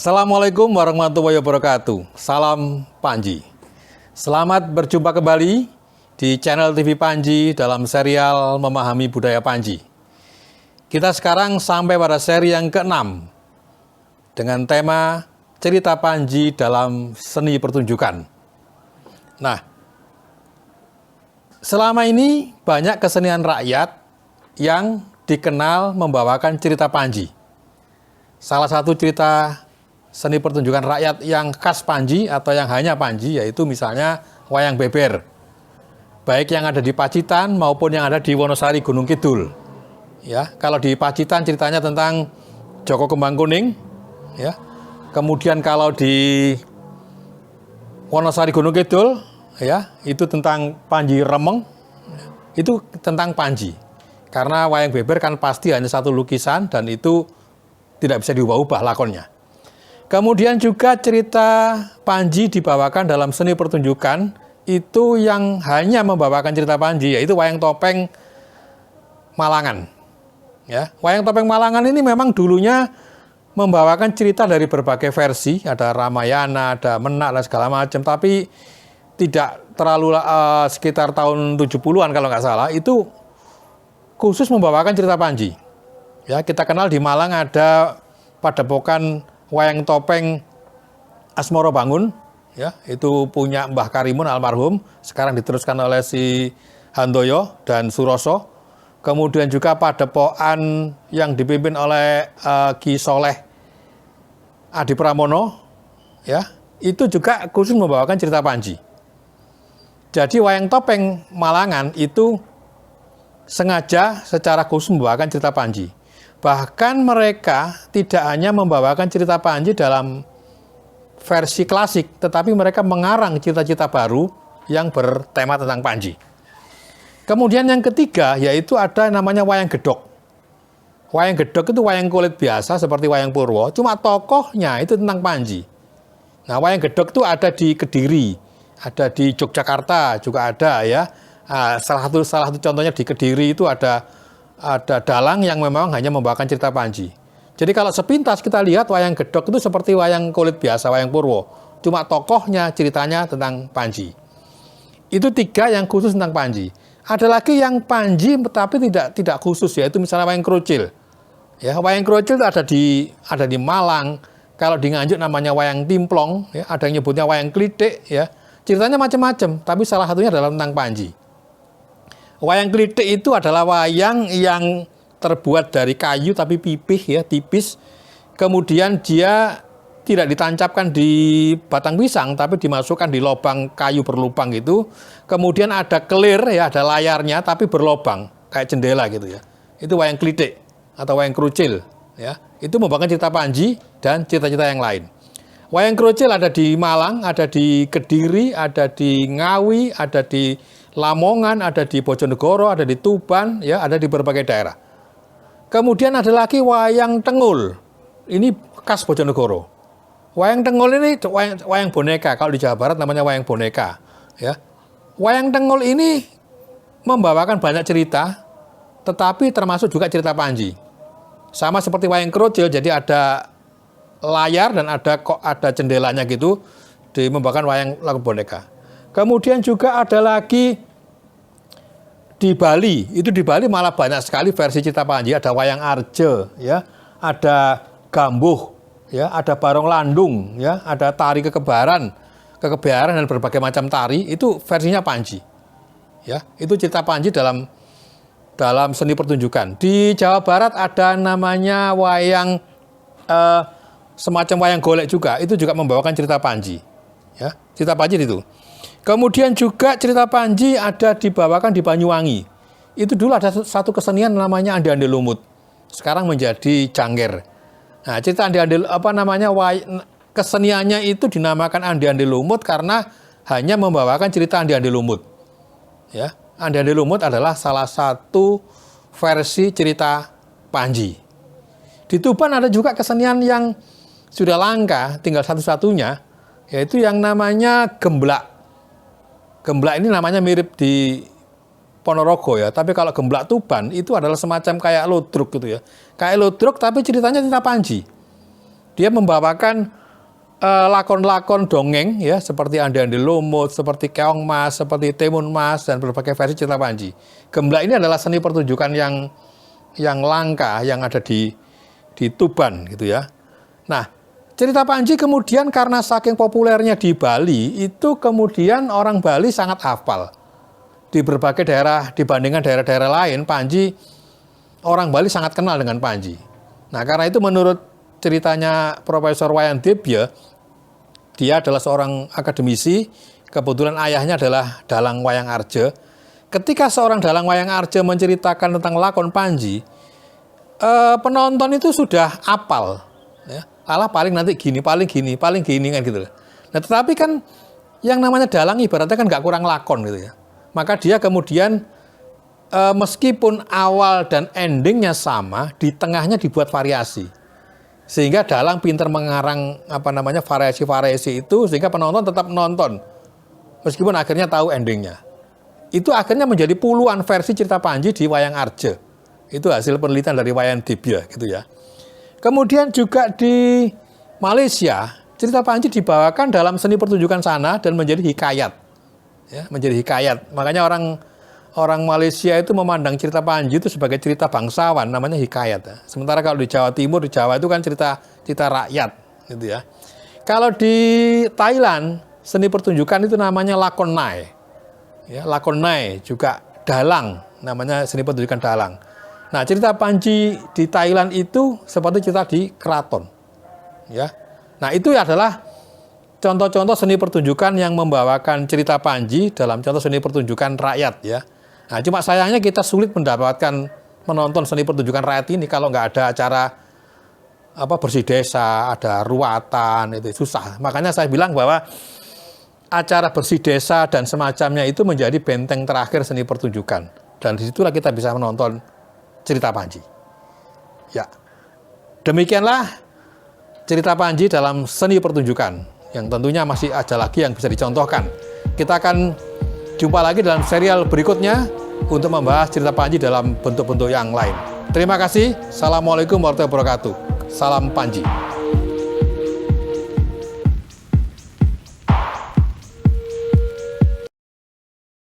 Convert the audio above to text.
Assalamualaikum warahmatullahi wabarakatuh. Salam Panji. Selamat berjumpa kembali di channel TV Panji dalam serial Memahami Budaya Panji. Kita sekarang sampai pada seri yang ke-6 dengan tema Cerita Panji dalam Seni Pertunjukan. Nah, selama ini banyak kesenian rakyat yang dikenal membawakan cerita Panji. Salah satu cerita seni pertunjukan rakyat yang khas Panji atau yang hanya Panji yaitu misalnya wayang beber. Baik yang ada di Pacitan maupun yang ada di Wonosari Gunung Kidul. Ya, kalau di Pacitan ceritanya tentang Joko Kembang Kuning, ya. Kemudian kalau di Wonosari Gunung Kidul, ya, itu tentang Panji Remeng. Itu tentang Panji. Karena wayang beber kan pasti hanya satu lukisan dan itu tidak bisa diubah-ubah lakonnya. Kemudian juga cerita Panji dibawakan dalam seni pertunjukan itu yang hanya membawakan cerita Panji, yaitu wayang topeng Malangan. Ya, wayang topeng Malangan ini memang dulunya membawakan cerita dari berbagai versi, ada Ramayana, ada Menak dan segala macam, tapi tidak terlalu sekitar tahun 70-an kalau nggak salah, itu khusus membawakan cerita Panji. Ya, kita kenal di Malang ada Padepokan wayang topeng Asmoro Bangun, ya, itu punya Mbah Karimun almarhum, sekarang diteruskan oleh si Handoyo dan Suroso. Kemudian juga padepokan yang dipimpin oleh Ki Soleh Adi Pramono, ya, itu juga khusus membawakan cerita Panji. Jadi wayang topeng Malangan itu sengaja secara khusus membawakan cerita Panji. Bahkan mereka tidak hanya membawakan cerita Panji dalam versi klasik, tetapi mereka mengarang cerita-cerita baru yang bertema tentang Panji. Kemudian yang ketiga, yaitu ada namanya wayang gedok. Wayang gedok itu wayang kulit biasa seperti wayang Purwo, cuma tokohnya itu tentang Panji. Nah, wayang gedok itu ada di Kediri, ada di Yogyakarta juga ada, ya. Salah satu contohnya di Kediri itu ada dalang yang memang hanya membawakan cerita Panji. Jadi kalau sepintas kita lihat wayang gedok itu seperti wayang kulit biasa, wayang Purwo. Cuma tokohnya ceritanya tentang Panji. Itu tiga yang khusus tentang Panji. Ada lagi yang Panji tapi tidak khusus, yaitu misalnya wayang Krucil. Ya, wayang Krucil itu ada di Malang. Kalau di Nganjuk namanya wayang Timplong, ya, ada yang nyebutnya wayang Klitik, ya. Ceritanya macam-macam, tapi salah satunya adalah tentang Panji. Wayang klitik itu adalah wayang yang terbuat dari kayu tapi pipih, ya, tipis. Kemudian dia tidak ditancapkan di batang pisang tapi dimasukkan di lubang kayu berlubang gitu. Kemudian ada kelir, ya, ada layarnya tapi berlubang kayak jendela gitu, ya. Itu wayang klitik atau wayang Krucil, ya. Itu membawakan cerita Panji dan cerita-cerita yang lain. Wayang Krucil ada di Malang, ada di Kediri, ada di Ngawi, ada di Lamongan, ada di Bojonegoro, ada di Tuban, ya, ada di berbagai daerah. Kemudian ada lagi wayang Tengul. Ini khas Bojonegoro. Wayang Tengul ini wayang boneka. Kalau di Jawa Barat namanya wayang boneka, ya. Wayang Tengul ini membawakan banyak cerita, tetapi termasuk juga cerita Panji. Sama seperti wayang Krucil, jadi ada layar dan ada jendelanya gitu, membawakan wayang lagu boneka. Kemudian juga ada lagi di Bali. Itu di Bali malah banyak sekali versi cerita Panji. Ada wayang Arje, ya, ada Gambuh, ya, ada Barong Landung, ya, ada tari kekebaran dan berbagai macam tari. Itu versinya Panji. Ya, itu cerita Panji dalam seni pertunjukan. Di Jawa Barat ada namanya wayang semacam wayang golek juga. Itu juga membawakan cerita Panji. Ya, cerita Panji itu. Kemudian juga cerita Panji ada dibawakan di Banyuwangi. Itu dulu ada satu kesenian namanya Ande-Ande Lumut. Sekarang menjadi Jangger. Nah, cerita keseniannya itu dinamakan Ande-Ande Lumut karena hanya membawakan cerita Ande-Ande Lumut. Ya, Ande-Ande Lumut adalah salah satu versi cerita Panji. Di Tuban ada juga kesenian yang sudah langka, tinggal satu-satunya, yaitu yang namanya gemblak. Gemblak ini namanya mirip di Ponorogo, ya, tapi kalau gemblak Tuban itu adalah semacam kayak lodruk gitu, ya. Kayak lodruk tapi ceritanya cerita Panji. Dia membawakan lakon-lakon dongeng ya, seperti Andi-Andi Lumut, seperti Keong Mas, seperti Timun Mas, dan berbagai versi cerita Panji. Gemblak ini adalah seni pertunjukan yang langka yang ada di Tuban gitu ya. Nah, cerita Panji kemudian karena saking populernya di Bali, itu kemudian orang Bali sangat hafal. Di berbagai daerah dibandingkan daerah-daerah lain, Panji, orang Bali sangat kenal dengan Panji. Nah, karena itu menurut ceritanya Profesor Wayan Dibye, dia adalah seorang akademisi, kebetulan ayahnya adalah dalang wayang arja. Ketika seorang dalang wayang arja menceritakan tentang lakon Panji, penonton itu sudah apal. Ya. Alah paling nanti gini, paling gini kan gitu. Nah, tetapi kan yang namanya dalang ibaratnya kan nggak kurang lakon gitu ya. Maka dia kemudian meskipun awal dan endingnya sama, di tengahnya dibuat variasi. Sehingga dalang pinter mengarang variasi-variasi itu sehingga penonton tetap menonton meskipun akhirnya tahu endingnya. Itu akhirnya menjadi puluhan versi cerita Panji di wayang arja. Itu hasil penelitian dari Wayan Dibye gitu ya. Kemudian juga di Malaysia, cerita Panji dibawakan dalam seni pertunjukan sana dan menjadi hikayat. Ya, menjadi hikayat. Makanya orang Malaysia itu memandang cerita Panji itu sebagai cerita bangsawan, namanya hikayat. Sementara kalau di Jawa Timur, di Jawa itu kan cerita rakyat, gitu ya. Kalau di Thailand, seni pertunjukan itu namanya lakon nai. Ya, lakon nai juga dalang, namanya seni pertunjukan dalang. Nah, cerita Panji di Thailand itu seperti cerita di keraton. Ya. Nah, itu adalah contoh-contoh seni pertunjukan yang membawakan cerita Panji dalam contoh seni pertunjukan rakyat ya. Nah, cuma sayangnya kita sulit mendapatkan menonton seni pertunjukan rakyat ini kalau nggak ada acara bersih desa, ada ruatan, itu susah. Makanya saya bilang bahwa acara bersih desa dan semacamnya itu menjadi benteng terakhir seni pertunjukan. Dan disitulah kita bisa menonton cerita Panji. Ya, demikianlah cerita Panji dalam seni pertunjukan yang tentunya masih ada lagi yang bisa dicontohkan. Kita akan jumpa lagi dalam serial berikutnya untuk membahas cerita Panji dalam bentuk-bentuk yang lain. Terima kasih. Assalamualaikum warahmatullahi wabarakatuh. Salam Panji.